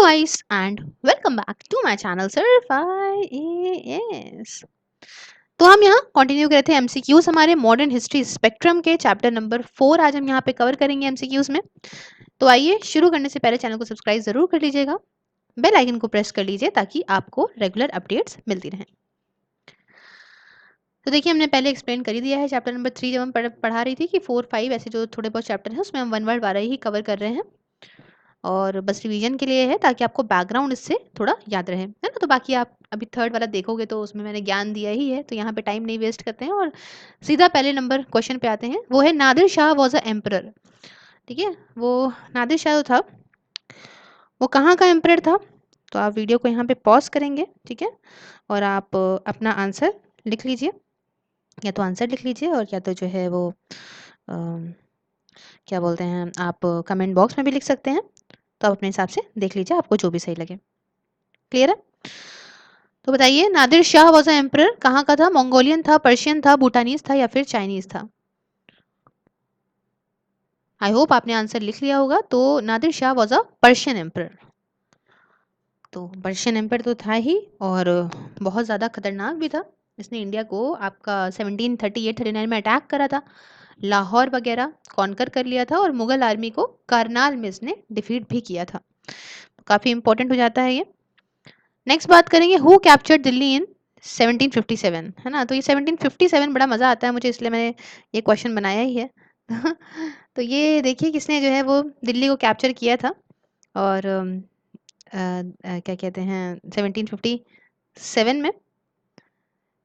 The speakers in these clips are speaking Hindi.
guys and welcome back to my channel Certified AS। तो हम यहाँ कंटिन्यू करे थे एमसीक्यूज हमारे मॉडर्न हिस्ट्री स्पेक्ट्रम के चैप्टर नंबर 4 आज हम यहाँ पे कवर करेंगे एमसीक्यूज में। तो आइए शुरू करने से पहले चैनल को सब्सक्राइब जरूर कर लीजिएगा, बेल आइकन को प्रेस कर लीजिए ताकि आपको रेगुलर अपडेट्स मिलती रहें। तो देखिए हमने पहले एक्सप्लेन कर ही दिया है चैप्टर नंबर 3 जब हम पढ़ा रही थी कि 4, 5 ऐसे जो थोड़े बहुत चैप्टर हैं उसमें हम 1 वर्ड 12 ही कवर कर रहे हैं और बस रिवीजन के लिए है ताकि आपको बैकग्राउंड इससे थोड़ा याद रहे, है ना। तो बाकी आप अभी थर्ड वाला देखोगे तो उसमें मैंने ज्ञान दिया ही है, तो यहाँ पे टाइम नहीं वेस्ट करते हैं और सीधा पहले नंबर क्वेश्चन पे आते हैं। वो है Nadir Shah was a emperor. ठीक है, वो नादिर शाह जो था वो कहाँ का एम्परर था। तो आप वीडियो को यहाँ पे पॉज करेंगे, ठीक है, और आप अपना आंसर लिख लीजिए, या तो आंसर लिख लीजिए और या तो जो है वो क्या बोलते हैं, आप कमेंट बॉक्स में भी लिख सकते हैं। तो आप अपने हिसाब से देख लीजिए, आपको जो भी सही लगे। क्लियर है। तो बताइए Nadir Shah was a emperor कहाँ का था। मंगोलियन था, पर्शियन था, भूटानीज था या फिर चाइनीज था। आई होप आपने आंसर लिख लिया होगा। तो Nadir Shah was a Persian emperor. तो पर्शियन एम्पर तो था ही और बहुत ज़्यादा खतरनाक भी था। इसने इंडिया को आपका 1738-39 में अटैक करा था, लाहौर वगैरह कॉन्कर कर लिया था और मुगल आर्मी को करनाल में इसने डिफीट भी किया था। काफ़ी इंपॉर्टेंट हो जाता है ये। नेक्स्ट बात करेंगे हु कैप्चर्ड दिल्ली इन 1757, है ना। तो ये 1757 बड़ा मज़ा आता है मुझे, इसलिए मैंने ये क्वेश्चन बनाया ही है। तो ये देखिए किसने जो है वो दिल्ली को कैप्चर किया था और क्या कहते हैं 1757 में।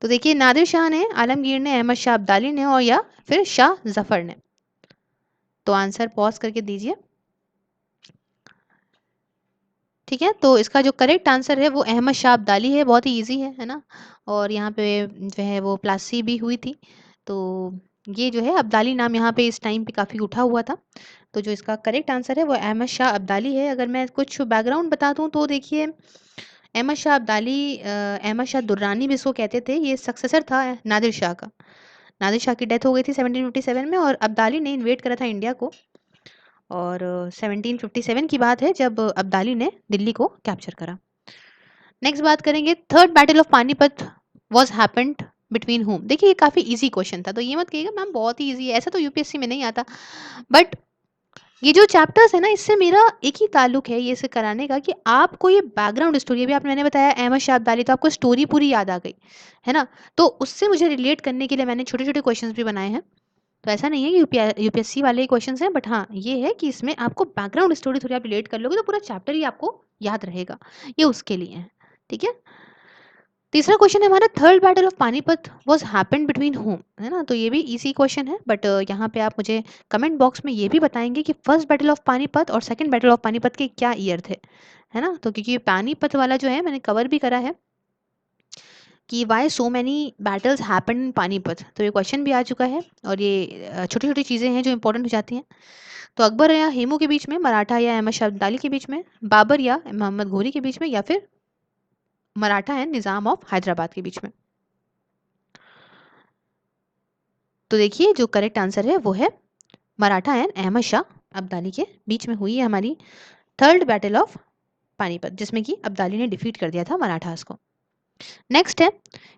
तो देखिए नादिर शाह ने, आलमगीर ने, अहमद शाह अब्दाली ने और या फिर शाह जफर ने। तो आंसर पॉज करके दीजिए। ठीक है, तो इसका जो करेक्ट आंसर है वो अहमद शाह अब्दाली है। बहुत ही इजी है ना। और यहाँ पे जो है वो प्लासी भी हुई थी। तो ये जो है अब्दाली नाम यहाँ पे इस टाइम पे काफ़ी उठा हुआ था। तो जो इसका करेक्ट आंसर है वो अहमद शाह अब्दाली है। अगर मैं कुछ बैकग्राउंड बता दूँ तो देखिए अहमद शाह अब्दाली, अहमद शाह दुर्रानी भी इसको कहते थे, ये सक्सेसर था नादिर शाह का। नादिर शाह की डेथ हो गई थी 1757 में और अब्दाली ने इन्वेट करा था इंडिया को। और 1757 की बात है जब अब्दाली ने दिल्ली को कैप्चर करा। नेक्स्ट बात करेंगे third battle of Panipat was happened between home. देखिए ये काफ़ी इजी क्वेश्चन था, तो ये मत कहिएगा मैम बहुत ही इजी है, ऐसा तो यूपीएससी में नहीं आता। बट ये जो चैप्टर्स है ना इससे मेरा एक ही ताल्लुक है ये से कराने का कि आपको ये बैकग्राउंड स्टोरी, अभी आप मैंने बताया अहमद शाह अब्दाली, तो आपको स्टोरी पूरी याद आ गई है ना। तो उससे मुझे रिलेट करने के लिए मैंने छोटे छोटे क्वेश्चंस भी बनाए हैं। तो ऐसा नहीं है कि यूपीएससी वाले ही क्वेश्चंस हैं, बट हाँ ये है कि इसमें आपको बैकग्राउंड स्टोरी थोड़ी आप रिलेट कर लोगे तो पूरा चैप्टर ही आपको याद रहेगा। ये उसके लिए है। ठीक है। तीसरा क्वेश्चन है हमारा third battle of Panipat was happened between home, है ना। तो ये भी इजी क्वेश्चन है, बट यहाँ पे आप मुझे कमेंट बॉक्स में ये भी बताएंगे कि फर्स्ट बैटल ऑफ पानीपत और सेकंड बैटल ऑफ पानीपत के क्या ईयर थे, है ना। तो क्योंकि पानीपत वाला जो है मैंने कवर भी करा है कि why so many battles happen in Panipat, तो ये क्वेश्चन भी आ चुका है और ये छोटी छोटी चीज़ें हैं जो इंपॉर्टेंट हो जाती हैं। तो अकबर या हेमू के बीच में, मराठा या अहमद शाह अब्दाली के बीच में, बाबर या मोहम्मद घोरी के बीच में, या फिर Maratha and Nizam of Hyderabad के बीच में। तो देखिए जो करेक्ट आंसर है वो है मराठा एंड अहमद शाह अब्दाली के बीच में हुई है हमारी थर्ड बैटल ऑफ पानीपत, जिसमें कि अब्दाली ने डिफीट कर दिया था मराठास को। नेक्स्ट है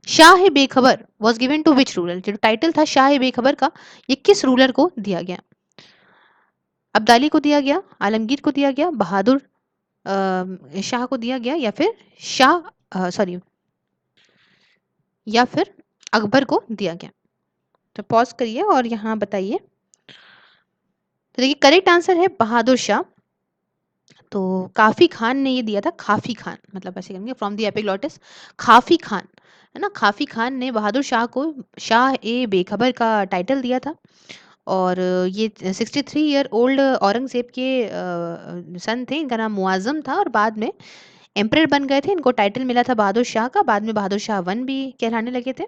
Shah Bekhabar was given to which ruler. जो टाइटल था शाह बेखबर का, ये किस रूलर को दिया गया। अब्दाली को दिया गया, आलमगीर को दिया गया, बहादुर शाह को दिया गया, या फिर शाह सॉरी या फिर अकबर को दिया गया। तो पॉज करिए और यहाँ बताइए। तो देखिए करेक्ट आंसर है बहादुर शाह। तो काफी खान ने ये दिया था, खाफी खान मतलब ऐसे कहेंगे फ्रॉम द एपिग्लॉटिस, खाफी खान, है ना। खाफी खान ने बहादुर शाह को शाह ए बेखबर का टाइटल दिया था। और ये 63 ईयर ओल्ड औरंगजेब के सन थे, इनका नाम मुआजम था और बाद में एम्परर बन गए थे। इनको टाइटल मिला था बहादुर शाह का, बाद में बहादुर शाह 1 भी कहलाने लगे थे।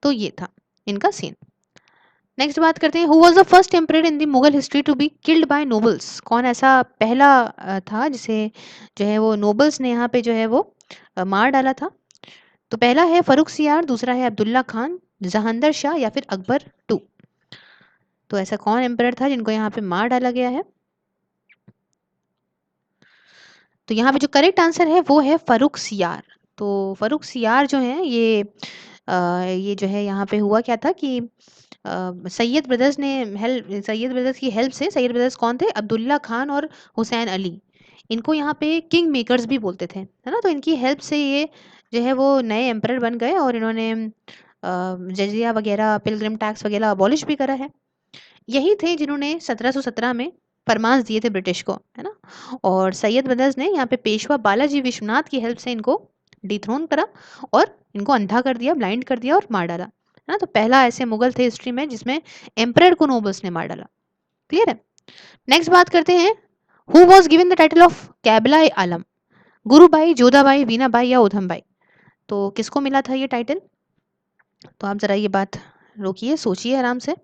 तो ये था इनका सीन। नेक्स्ट बात करते हैं who was the first emperor in the Mughal history to be killed by nobles. कौन ऐसा पहला था जिसे जो है वो नोबल्स ने यहाँ पे जो है वो मार डाला था। तो पहला है फरुख सियार, दूसरा है अब्दुल्ला खान, जहांदर शाह या फिर अकबर 2। तो ऐसा कौन एम्परर था जिनको यहाँ पे मार डाला गया है। तो यहाँ पे जो करेक्ट आंसर है वो है फर्रुख सियार। तो फर्रुख सियार जो है ये जो है यहाँ पे हुआ क्या था कि सैयद ब्रदर्स ने हेल्प सैयद ब्रदर्स की हेल्प से, सैयद ब्रदर्स कौन थे? अब्दुल्ला खान और हुसैन अली। इनको यहाँ पे किंग मेकर्स भी बोलते थे, है ना? तो इनकी हेल्प से ये जो है वो नए एम्परर बन गए और इन्होंने जजिया वगैरह, पिलग्रिम टैक्स वगैरह अबॉलिश भी करा है। यही थे जिन्होंने 1717 में फरमांस दिए थे ब्रिटिश को, है ना? और सैयद ब्रदर्स ने यहाँ पे पेशवा बालाजी विश्वनाथ की हेल्प से इनको डिथ्रोन करा और इनको अंधा कर दिया, ब्लाइंड कर दिया और मार डाला, है ना? तो पहला ऐसे मुगल थे हिस्ट्री में जिसमें एम्परर को नोबल्स ने मार डाला। क्लियर है? नेक्स्ट बात करते हैं, who was given the title of कैबला आलम? गुरुबाई, जोधाबाई, वीनाबाई या उधमबाई? तो किसको मिला था ये टाइटल? तो आप जरा ये बात रोकिए, सोचिए आराम से,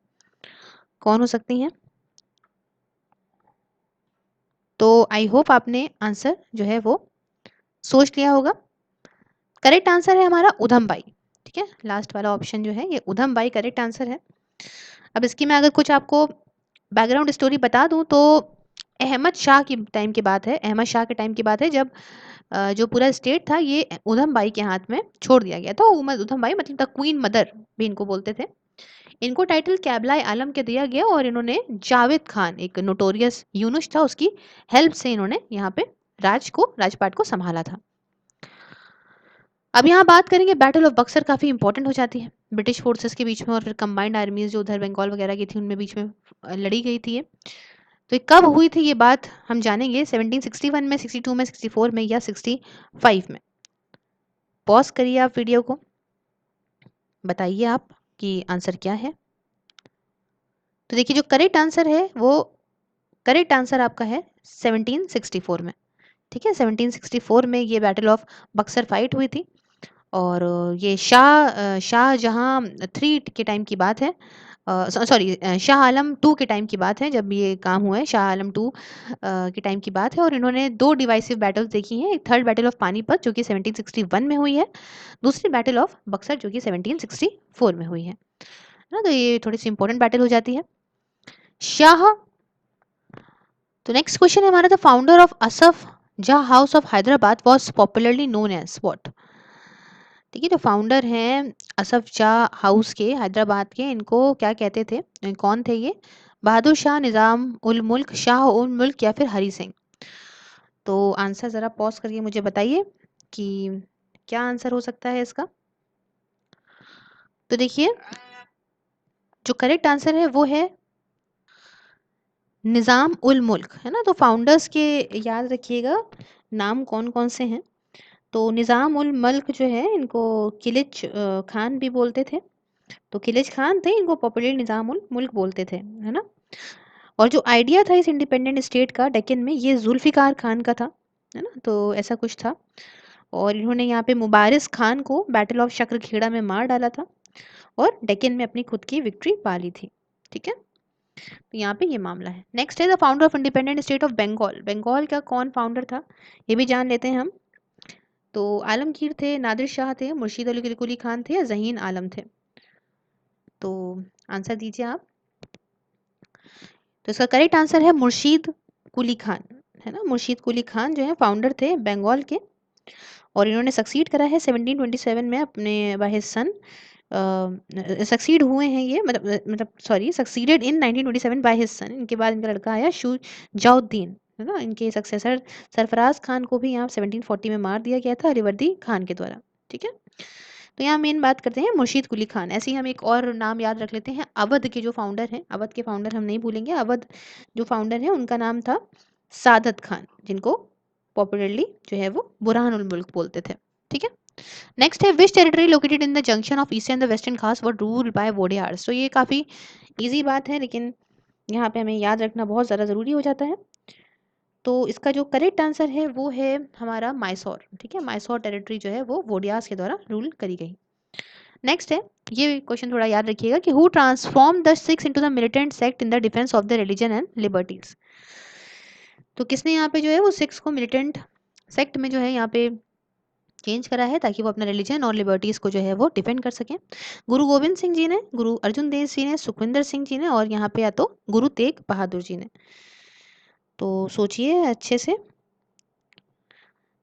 कौन हो सकती हैं? तो आई होप आपने आंसर जो है वो सोच लिया होगा। करेक्ट आंसर है हमारा उधमबाई। ठीक है, लास्ट वाला ऑप्शन जो है ये उधमबाई करेक्ट आंसर है। अब इसकी मैं अगर कुछ आपको बैकग्राउंड स्टोरी बता दूं तो अहमद शाह की टाइम की बात है, अहमद शाह के टाइम की बात है, जब जो पूरा स्टेट था ये उधमबाई के हाथ में छोड़ दिया गया था। उधमबाई मतलब द क्वीन मदर भी इनको बोलते थे। इनको टाइटल कैबला आलम के दिया गया और इन्होंने जावेद खान, एक नोटोरियस यूनुश था, उसकी हेल्प से इन्होंने यहाँ पे राजपाट को संभाला था। अब यहाँ बात करेंगे बैटल ऑफ बक्सर, काफ़ी इंपॉर्टेंट हो जाती है ब्रिटिश फोर्सेस के बीच में और फिर कंबाइंड आर्मीज जो उधर बंगाल वगैरह की थी उनमें बीच में लड़ी गई थी ये। तो ये कब हुई थी ये बात हम जानेंगे, 1761 में, 62 में, 64 में या 65 में? पॉज करिए आप वीडियो को, बताइए आप कि आंसर क्या है। तो देखिए जो करेक्ट आंसर है वो, करेक्ट आंसर आपका है 1764 में। ठीक है, 1764 में ये बैटल ऑफ बक्सर फाइट हुई थी और ये शाहजहां 3 के टाइम की बात है, सॉरी शाह आलम 2 के टाइम की बात है जब ये काम हुआ है, शाह आलम 2 के टाइम की बात है। और इन्होंने 2 डिवाइसिव बैटल्स देखी हैं, एक थर्ड बैटल ऑफ पानीपत जो कि 1761 में हुई है, दूसरी बैटल ऑफ बक्सर जो कि 1764 में हुई है ना? तो ये थोड़ी सी इंपॉर्टेंट बैटल हो जाती है। शाह, तो नेक्स्ट क्वेश्चन है हमारा, the founder of Asaf Jah house of Hyderabad was popularly known as what? ठीक है, जो फाउंडर हैं असफ जाह हाउस के हैदराबाद के, इनको क्या कहते थे, कौन थे ये? बहादुर शाह, निज़ाम उल मुल्क, शाह उल मुल्क या फिर हरी सिंह? तो आंसर ज़रा पॉज करके मुझे बताइए कि क्या आंसर हो सकता है इसका। तो देखिए जो करेक्ट आंसर है वो है निज़ाम उल मुल्क, है ना? तो फाउंडर्स के याद रखिएगा नाम कौन कौन से हैं। तो निज़ाम उल मुल्क जो है इनको किलिच खान भी बोलते थे, तो किलिच खान थे, इनको पॉपुलर निज़ाम उल मुल्क बोलते थे, है ना? और जो आइडिया था इस इंडिपेंडेंट स्टेट का डेक्कन में, ये जुल्फ़िकार खान का था, है ना? तो ऐसा कुछ था और इन्होंने यहाँ पे मुबारिस खान को बैटल ऑफ शक्र में मार डाला था और डेक्कन में अपनी खुद की विक्ट्री पा ली थी। ठीक है, तो यहाँ पे ये मामला है। नेक्स्ट है the founder of independent state of Bengal. Bengal का कौन फाउंडर था ये भी जान लेते हैं हम। तो आलमगीर थे, नादिर शाह थे, मुर्शीद अली कुली खान थे या जहीन आलम थे? तो आंसर दीजिए आप। तो इसका करेक्ट आंसर है मुर्शीद कुली खान, है ना? मुर्शीद कुली खान जो है फाउंडर थे बंगाल के और इन्होंने सक्सीड करा है 1727 में अपने बाय हिज सन, सक्सीड हुए हैं ये, मतलब sorry succeeded in 1927 by his son. इनके बाद इनका लड़का आया शुजाउद्दीन, है ना? इनके सक्सेसर सरफराज खान को भी यहाँ 1740 में मार दिया गया था अलीवर्दी खान के द्वारा। ठीक है, तो यहाँ मेन बात करते हैं मुर्शीद कुली खान। ऐसे ही हम एक और नाम याद रख लेते हैं, अवध के जो फाउंडर हैं, अवध के फाउंडर हम नहीं भूलेंगे। अवध जो फाउंडर है उनका नाम था सादत खान, जिनको पॉपुलरली जो है वो बुरहानुल मुल्क बोलते थे। ठीक है, नेक्स्ट है which territory located in the junction of eastern the western Ghats were ruled by Wodeyars? तो ये काफ़ी इजी बात है लेकिन यहाँ पे हमें याद रखना बहुत ज़्यादा ज़रूरी हो जाता है। तो इसका जो करेक्ट आंसर है वो है हमारा माइसौर। ठीक है, माइसौर टेरिटरी जो है वो वोडियास के द्वारा रूल करी गई। नेक्स्ट है, ये क्वेश्चन थोड़ा याद रखिएगा कि who transform the six into the militant sect in the defence of the religion and liberties? तो किसने यहाँ पे जो है वो सिक्स को मिलिटेंट सेक्ट में जो है यहाँ पे चेंज करा है ताकि वो अपना रिलीजन और लिबर्टीज को जो है वो डिफेंड कर सकें? गुरु गोविंद सिंह जी ने, गुरु अर्जुन देव जी ने, सुखविंदर सिंह जी ने और यहाँ पे या तो गुरु तेग बहादुर जी ने? तो सोचिए अच्छे से।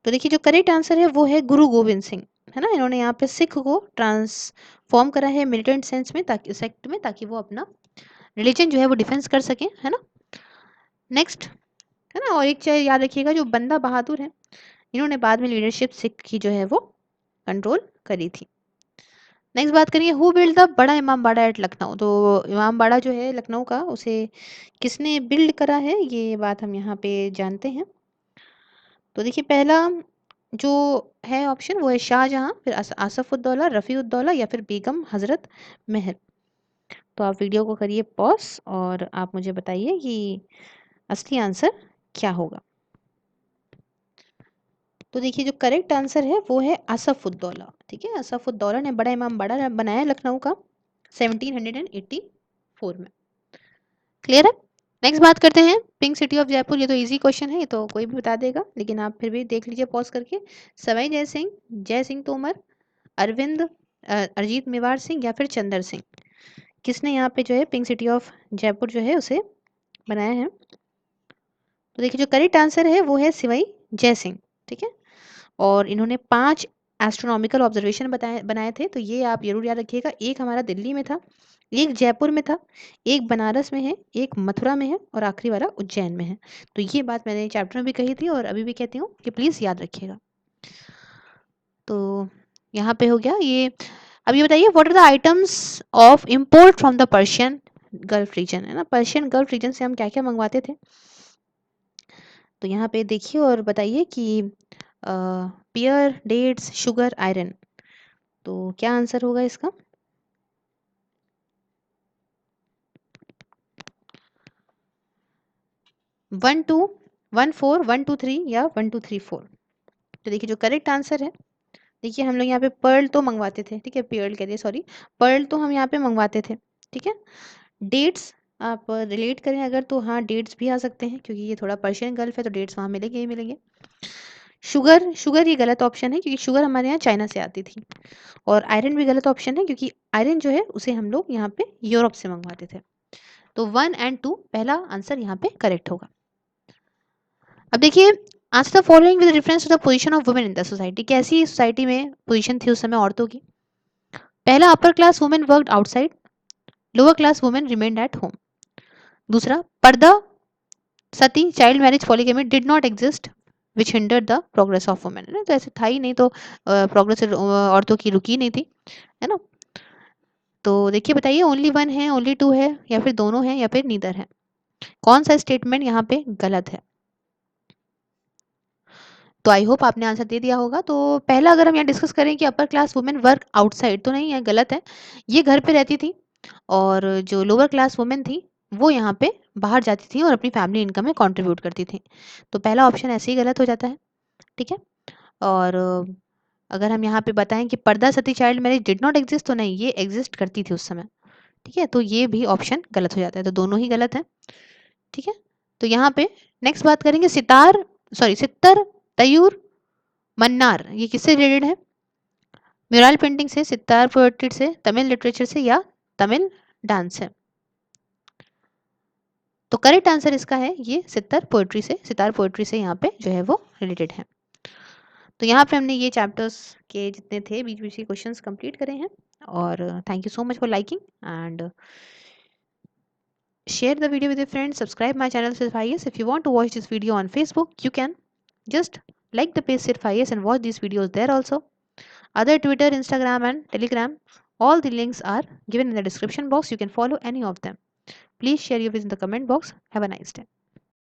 तो देखिए जो करेक्ट आंसर है वो है गुरु गोविंद सिंह, है ना। इन्होंने यहाँ पे सिख को ट्रांसफॉर्म करा है मिलिटेंट सेंस में, ताकि सेक्ट में, ताकि वो अपना रिलीजन जो है वो डिफेंस कर सके, है ना। नेक्स्ट, है ना। और एक चीज याद रखिएगा, जो बंदा बहादुर है, इन्होंने बाद में लीडरशिप सिख की जो है वो कंट्रोल करी थी। नेक्स्ट बात करिए, हु बिल्ड द बड़ा इमाम बाड़ा एट लखनऊ। तो इमाम बाड़ा जो है लखनऊ का, उसे किसने बिल्ड करा है, ये बात हम यहाँ पे जानते हैं। तो देखिए पहला जो है ऑप्शन वो है शाहजहां, फिर आसफुद्दौला, रफ़ीउद्दौला या फिर बेगम हजरत महल। तो आप वीडियो को करिए पॉज और आप मुझे बताइए कि असली आंसर क्या होगा। तो देखिए जो करेक्ट आंसर है वो है आसफुद्दौला, ठीक है। आसफुद्दौला ने बड़ा इमाम बाड़ा बनाया लखनऊ का 1784 में। क्लियर है। नेक्स्ट बात करते हैं पिंक सिटी ऑफ जयपुर। ये तो इजी क्वेश्चन है, ये तो कोई भी बता देगा, लेकिन आप फिर भी देख लीजिए पॉज करके। सवाई जय सिंह तोमर, अरविंद अरिजीत मेवाड़ सिंह या फिर चंदर सिंह, किसने यहाँ पे जो है पिंक सिटी ऑफ जयपुर जो है उसे बनाया है। तो देखिए जो करेक्ट आंसर है वो है सिवाई जय सिंह, ठीक है। और इन्होंने 5 एस्ट्रोनॉमिकल ऑब्जर्वेशन बताए बनाए थे। तो ये आप जरूर याद रखिएगा, एक हमारा दिल्ली में था, एक जयपुर में था, एक बनारस में है, एक मथुरा में है और आखिरी वाला उज्जैन में है। तो ये बात मैंने चैप्टर में भी कही थी और अभी भी कहती हूँ कि प्लीज़ याद रखिएगा। तो यहाँ पे हो गया ये। अब ये बताइए, what are the items of import from the Persian gulf region, है ना। पर्शियन गल्फ रीजन से हम क्या क्या मंगवाते थे। तो यहाँ पे देखिए और बताइए कि पियर, डेट्स, शुगर, आयरन। तो क्या आंसर होगा इसका। 1214, 123 या 1234। तो देखिए जो करेक्ट आंसर है, देखिए हम लोग यहाँ पे पर्ल तो मंगवाते थे, ठीक है, पर्ल कह दिए, सॉरी, पर्ल तो हम यहाँ पे मंगवाते थे, ठीक है। डेट्स आप रिलेट करें अगर, तो हाँ डेट्स भी आ सकते हैं, क्योंकि ये थोड़ा पर्शियन गल्फ है तो डेट्स वहाँ मिलेंगे ही मिलेंगे। शुगर, शुगर ये गलत ऑप्शन है, क्योंकि शुगर हमारे यहाँ चाइना से आती थी। और आयरन भी गलत ऑप्शन है, क्योंकि आयरन जो है उसे हम लोग यहाँ पे यूरोप से मंगवाते थे। तो 1 एंड 2 पहला आंसर यहाँ पे करेक्ट होगा। अब देखिए, answer the following with reference to the position of women in the society. कैसी सोसाइटी में पोजीशन थी उस समय औरतों की। पहला, upper class women worked outside, lower class women remained at home. दूसरा, purdah, sati, child marriage, polygamy did not exist which hinder the progress of women. तो ऐसे था ही नहीं, तो प्रोग्रेस औरतों की रुकी नहीं थी, है ना। तो देखिए बताइए, ओनली वन है, ओनली टू है, या फिर दोनों है, या फिर नीदर है। कौन सा स्टेटमेंट यहाँ पे गलत है। तो आई होप आपने आंसर दे दिया होगा। तो पहला अगर हम यहाँ डिस्कस करें कि अपर क्लास वुमेन वर्क आउटसाइड, तो नहीं है, गलत है। ये घर पे रहती थी, और जो लोअर क्लास वुमेन थी वो यहाँ पे बाहर जाती थी और अपनी फैमिली इनकम में कंट्रीब्यूट करती थी। तो पहला ऑप्शन ऐसे ही गलत हो जाता है, ठीक है। और अगर हम यहाँ पे बताएं कि purdah, sati, child marriage did not exist, तो नहीं, ये एग्जिस्ट करती थी उस समय, ठीक है। तो ये भी ऑप्शन गलत हो जाता है, तो दोनों ही गलत है, ठीक है। तो यहाँ पे नेक्स्ट बात करेंगे, सित्तर, तयूर, मन्नार, ये किससे रिलेटेड है। म्यूरल पेंटिंग से, सितार पोएट्री से, तमिल लिटरेचर से, या तमिल डांस से। तो करेक्ट आंसर इसका है ये सितार पोएट्री से यहाँ पे जो है वो रिलेटेड है। तो यहाँ पे हमने ये चैप्टर्स के जितने थे बीच बीच के क्वेश्चंस कंप्लीट करे हैं। और thank you so much for liking and share the video with your friends. Subscribe my channel Sirf IAS. If you want to watch this video on Facebook, you can just like the page Sirf IAS and watch these videos there also. Other Twitter, Instagram and Telegram, all the links are given in the description box. You can follow any of them. Please share your views in the comment box. Have a nice day.